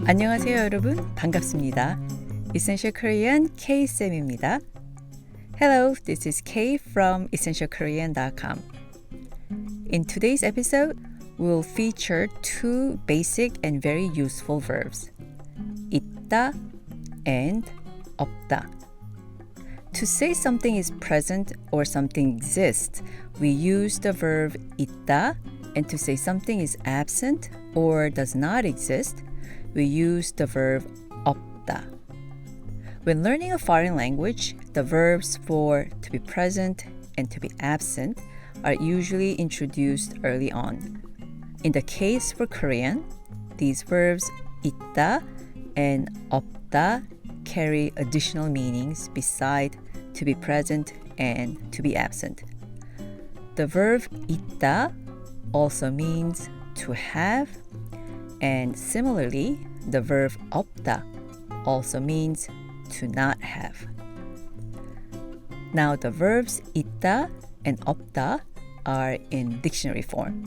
안녕하세요 여러분, 반갑습니다. Essential Korean K-쌤입니다. Hello, this is K from essentialkorean.com. In today's episode, we'll feature two basic and very useful verbs, 있다 and 없다. To say something is present or something exists, we use the verb 있다, and to say something is absent or does not exist, we use the verb 없다. When learning a foreign language, the verbs for to be present and to be absent are usually introduced early on. In the case for Korean, these verbs 있다 and 없다 carry additional meanings beside to be present and to be absent. The verb 있다 also means to have, and similarly, the verb 없다 also means to not have. Now, the verbs 있다 and 없다 are in dictionary form.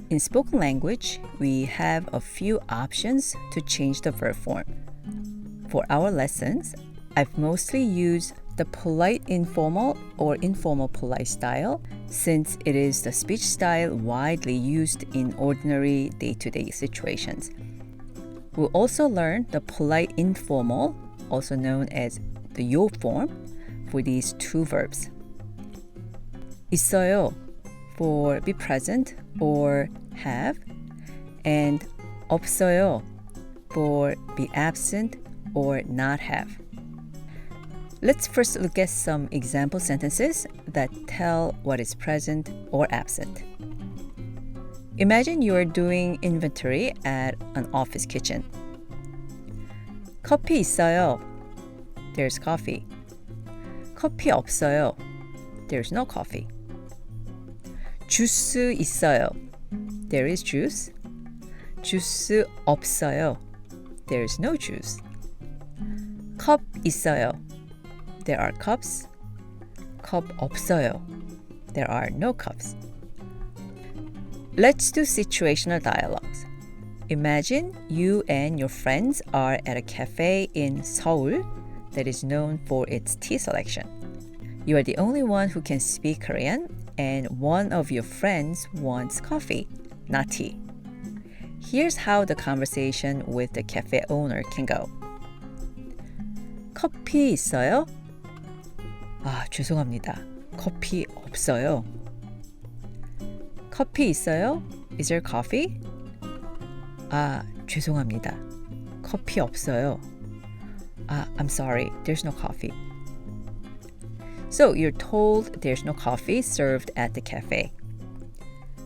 In spoken language, we have a few options to change the verb form. For our lessons, I've mostly used the polite informal or informal polite style, since it is the speech style widely used in ordinary day-to-day situations. We'll also learn the polite informal, also known as the yo form, for these two verbs. 있어요 for be present or have, and 없어요 for be absent or not have. Let's first look at some example sentences that tell what is present or absent. Imagine you are doing inventory at an office kitchen. 커피 있어요. There's coffee. 커피 없어요. There's no coffee. 주스 있어요. There is juice. 주스 없어요. There is no juice. 컵 있어요. There are cups. 컵 없어요. There are no cups. Let's do situational dialogues. Imagine you and your friends are at a cafe in Seoul that is known for its tea selection. You are the only one who can speak Korean, and one of your friends wants coffee, not tea. Here's how the conversation with the cafe owner can go. 커피 있어요? 아, 죄송합니다. 커피 없어요. 커피 있어요? Is there coffee? 아, 죄송합니다. 커피 없어요. 아, I'm sorry. There's no coffee. So you're told there's no coffee served at the cafe.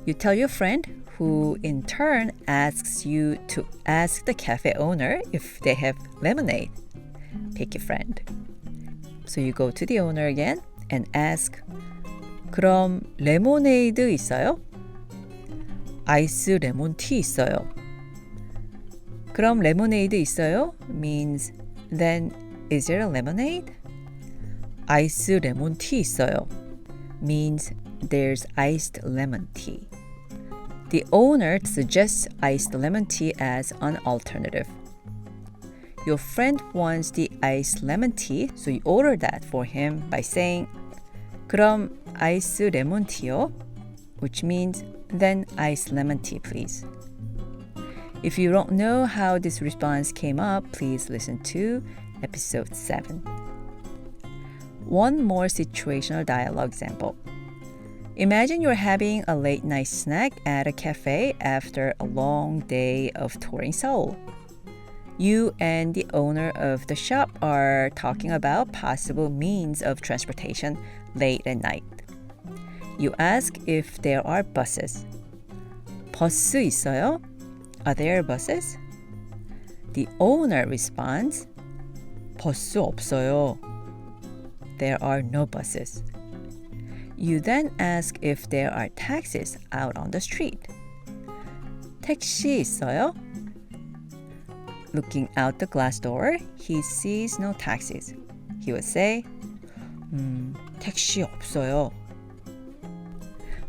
You tell your friend, who in turn asks you to ask the cafe owner if they have lemonade. Pick your friend. So you go to the owner again and ask, 그럼 레모네이드 있어요? 아이스 레몬티 있어요. 그럼 레모네이드 있어요? means then is there a lemonade? 아이스 레몬티 있어요. means there's iced lemon tea. The owner suggests iced lemon tea as an alternative. Your friend wants the iced lemon tea, so you order that for him by saying, 그럼 아이스 레몬티요? which means then iced lemon tea, please. If you don't know how this response came up, please listen to episode 7. One more situational dialogue example. Imagine you're having a late night snack at a cafe after a long day of touring Seoul. You and the owner of the shop are talking about possible means of transportation late at night. You ask if there are buses. 버스 있어요? Are there buses? The owner responds, 버스 없어요. There are no buses. You then ask if there are taxis out on the street. 택시 있어요? Looking out the glass door, he sees no taxis. He would say, 택시 없어요.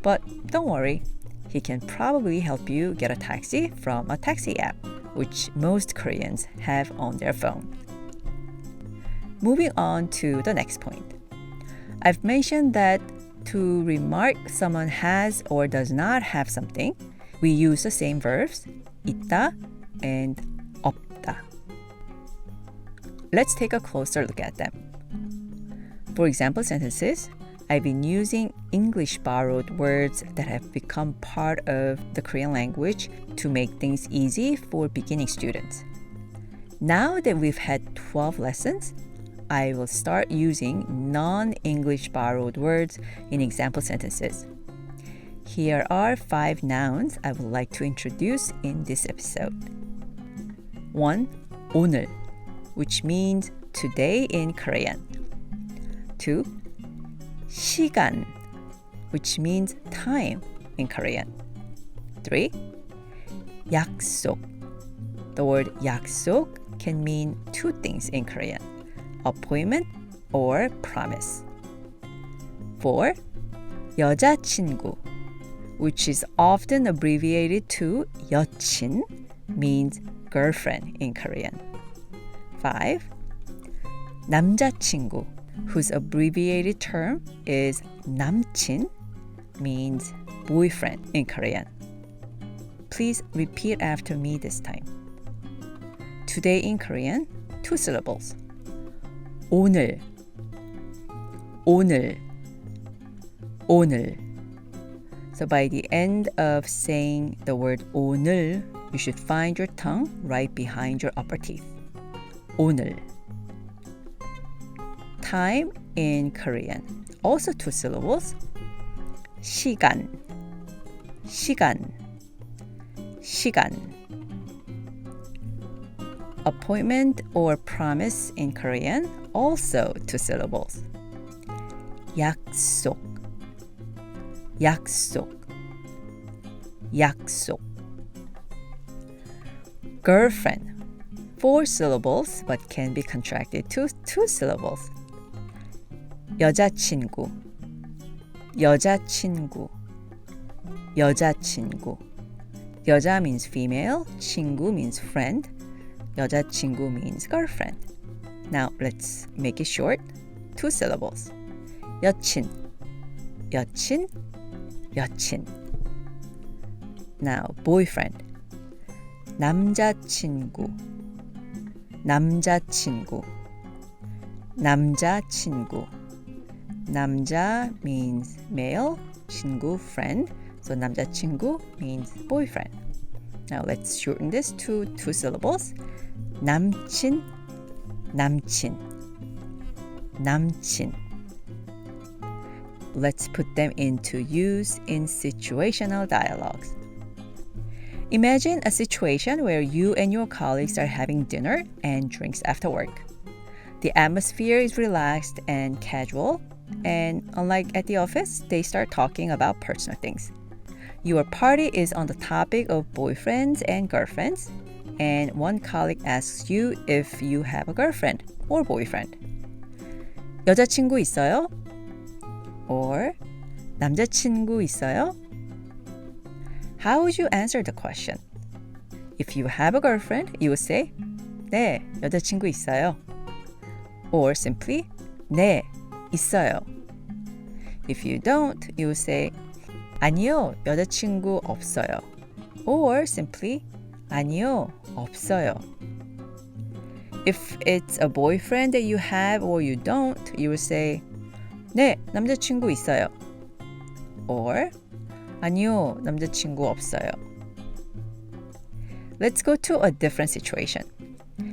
But don't worry, he can probably help you get a taxi from a taxi app, which most Koreans have on their phone. Moving on to the next point. I've mentioned that to remark someone has or does not have something, we use the same verbs, 있다 and 없다. Let's take a closer look at them. For example sentences, I've been using English borrowed words that have become part of the Korean language to make things easy for beginning students. Now that we've had 12 lessons, I will start using non-English borrowed words in example sentences. Here are 5 nouns I would like to introduce in this episode. 1. 오늘, which means today in Korean. 2. 시간, which means time in Korean. 3. 약속. The word 약속 can mean 2 things in Korean: appointment or promise. 4. 여자친구, which is often abbreviated to 여친, means girlfriend in Korean. 5. 남자친구, whose abbreviated term is 남친, means boyfriend in Korean. Please repeat after me this time. Today in Korean, 2 syllables. 오늘, 오늘, 오늘. So by the end of saying the word 오늘, you should find your tongue right behind your upper teeth. 오늘. Time in Korean, also 2 syllables. 시간, 시간, 시간. Appointment or promise in Korean, also 2 syllables. 약속, 약속, 약속. Girlfriend, 4 syllables but can be contracted to 2 syllables. 여자친구, 여자친구, 여자친구. 여자 means female, 친구 means friend. 여자친구 means girlfriend. Now let's make it short. 2 syllables. 여친, 여친, 여친. Now boyfriend. 남자친구, 남자친구, 남자친구. 남자 means male, 친구 friend. So 남자친구 means boyfriend. Now let's shorten this to 2 syllables. 남친, 남친, 남친. Let's put them into use in situational dialogues. Imagine a situation where you and your colleagues are having dinner and drinks after work. The atmosphere is relaxed and casual, and unlike at the office, they start talking about personal things. Your party is on the topic of boyfriends and girlfriends, and one colleague asks you if you have a girlfriend or boyfriend. 여자친구 있어요? Or 남자친구 있어요? How would you answer the question? If you have a girlfriend, you would say, 네, 여자친구 있어요. Or simply, 네, 있어요. If you don't, you would say, 아니요, 여자친구 없어요. Or simply, 아니요, 없어요. If it's a boyfriend that you have or you don't, you would say, 네, 남자친구 있어요. Or, 아니요, 남자친구 없어요. Let's go to a different situation.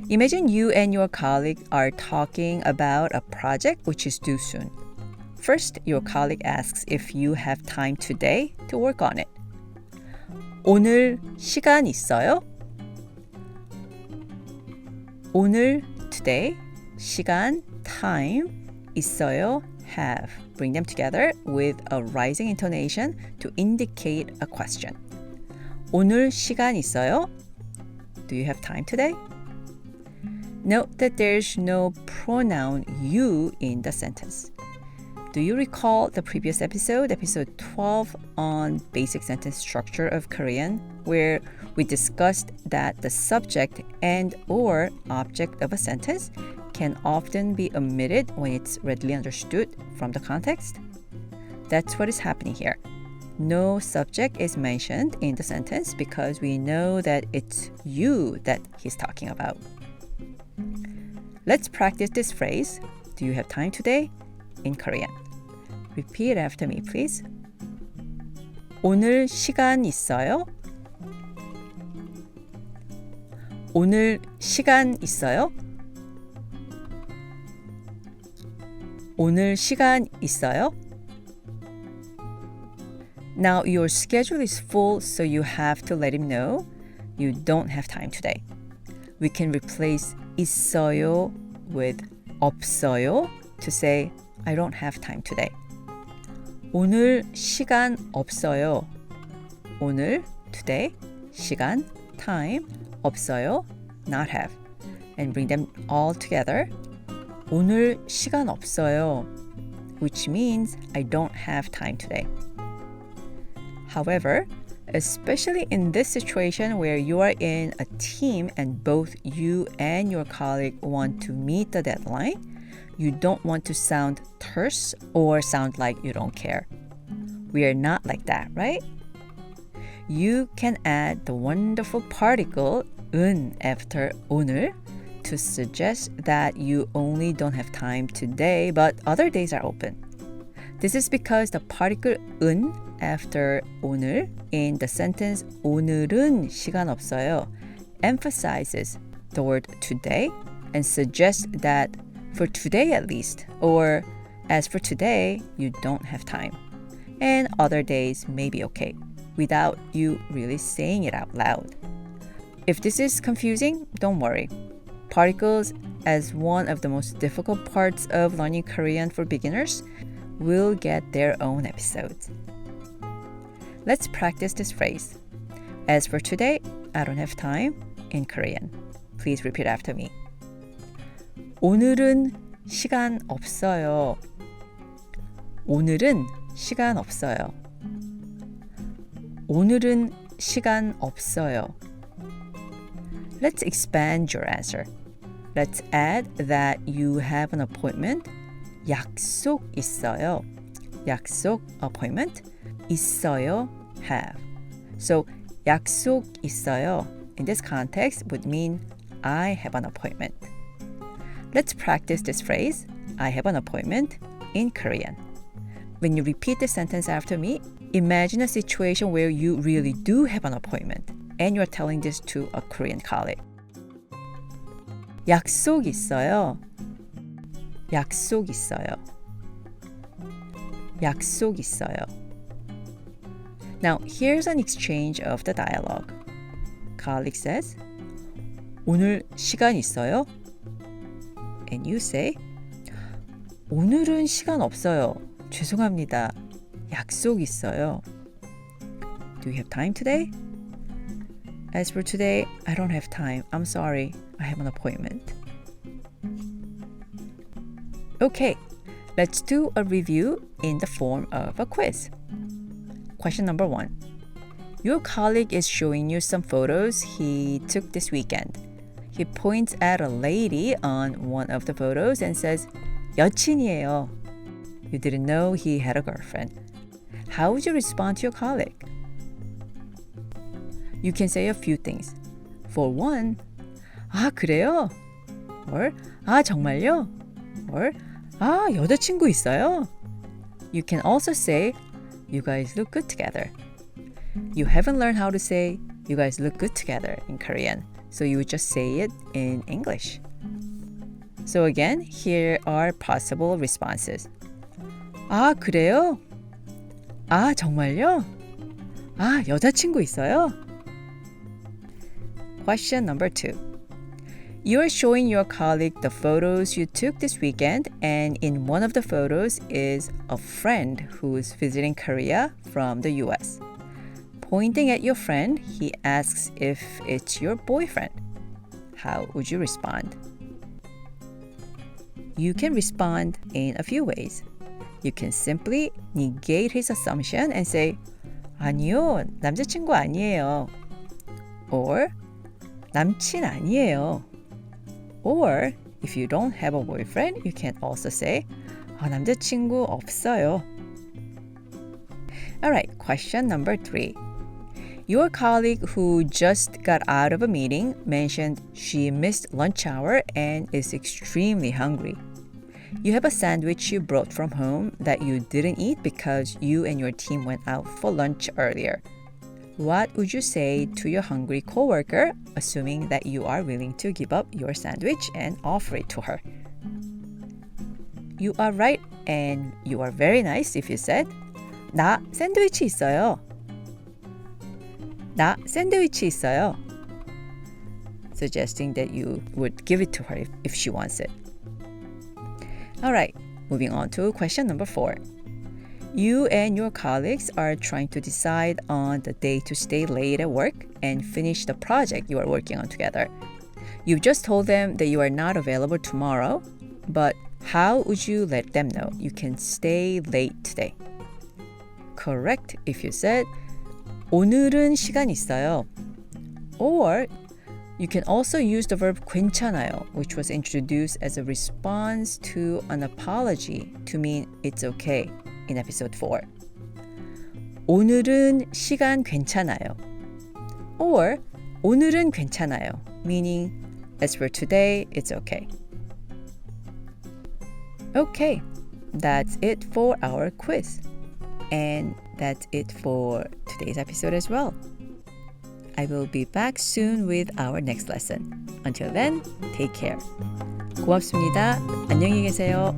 Imagine you and your colleague are talking about a project which is due soon. First, your colleague asks if you have time today to work on it. 오늘 시간 있어요? 오늘, today, 시간, time, 있어요, have. Bring them together with a rising intonation to indicate a question. 오늘 시간 있어요? Do you have time today? Note that there's no pronoun you in the sentence. Do you recall the previous episode 12 on basic sentence structure of Korean, where we discussed that the subject and or object of a sentence can often be omitted when it's readily understood from the context? That's what is happening here. No subject is mentioned in the sentence because we know that it's you that he's talking about. Let's practice this phrase. Do you have time today? In Korean. Repeat after me, please. 오늘 시간 있어요? 오늘 시간 있어요? 오늘 시간 있어요? Now your schedule is full, so you have to let him know you don't have time today. We can replace 있어요 with 없어요 to say I don't have time today. 오늘 시간 없어요. 오늘, today, 시간, time, 없어요, not have. And bring them all together. 오늘 시간 없어요, which means I don't have time today. However, especially in this situation where you are in a team and both you and your colleague want to meet the deadline, you don't want to sound terse or sound like you don't care. We are not like that, right? You can add the wonderful particle 은 after 오늘 to suggest that you only don't have time today, but other days are open. This is because the particle 은 after 오늘 in the sentence 오늘은 시간 없어요 emphasizes the word today and suggests that for today at least, or as for today, you don't have time. And other days may be okay, without you really saying it out loud. If this is confusing, don't worry. Particles, as one of the most difficult parts of learning Korean for beginners, will get their own episodes. Let's practice this phrase. As for today, I don't have time in Korean. Please repeat after me. 오늘은 시간 없어요. 오늘은 시간 없어요. 오늘은 시간 없어요. Let's expand your answer. Let's add that you have an appointment. 약속 있어요. 약속, appointment. 있어요, have. So, 약속 있어요 in this context would mean I have an appointment. Let's practice this phrase, I have an appointment, in Korean. When you repeat the sentence after me, imagine a situation where you really do have an appointment and you're telling this to a Korean colleague. 약속 있어요. 약속 있어요. 약속 있어요. Now, here's an exchange of the dialogue. Colleague says, 오늘 시간 있어요? And you say, 오늘은 시간 없어요. 죄송합니다. 약속 있어요. Do you have time today? As for today, I don't have time. I'm sorry. I have an appointment. Okay, let's do a review in the form of a quiz. Question number 1. Your colleague is showing you some photos he took this weekend. He points at a lady on one of the photos and says, 여친이에요. You didn't know he had a girlfriend. How would you respond to your colleague? You can say a few things. For one, 아, 그래요? Or, 아, 정말요? Or, 아, 여자친구 있어요? You can also say, you guys look good together. You haven't learned how to say, you guys look good together in Korean, so you would just say it in English. So again, here are possible responses. 아, 그래요? 아, 정말요? 아, 여자친구 있어요? Question number 2. You are showing your colleague the photos you took this weekend, and in one of the photos is a friend who is visiting Korea from the US. Pointing at your friend, he asks if it's your boyfriend. How would you respond? You can respond in a few ways. you can simply negate his assumption and say, 아니요, 남자친구 아니에요. Or, 남친 아니에요. Or, if you don't have a boyfriend, you can also say, 남자친구 없어요. Alright, question number 3. Your colleague who just got out of a meeting mentioned she missed lunch hour and is extremely hungry. You have a sandwich you brought from home that you didn't eat because you and your team went out for lunch earlier. What would you say to your hungry coworker, assuming that you are willing to give up your sandwich and offer it to her? You are right, and you are very nice if you said, 나 샌드위치 있어요. 나 샌드위치 있어요. Suggesting that you would give it to her if she wants it. Alright, moving on to question number 4. You and your colleagues are trying to decide on the day to stay late at work and finish the project you are working on together. You've just told them that you are not available tomorrow, but how would you let them know you can stay late today? Correct if you said, 오늘은 시간 있어요. Or you can also use the verb 괜찮아요, which was introduced as a response to an apology to mean it's okay in episode 4. 오늘은 시간 괜찮아요. Or 오늘은 괜찮아요, meaning as for today, it's okay. Okay, that's it for our quiz. And that's it for today's episode as well. I will be back soon with our next lesson. Until then, take care. 고맙습니다. 안녕히 계세요.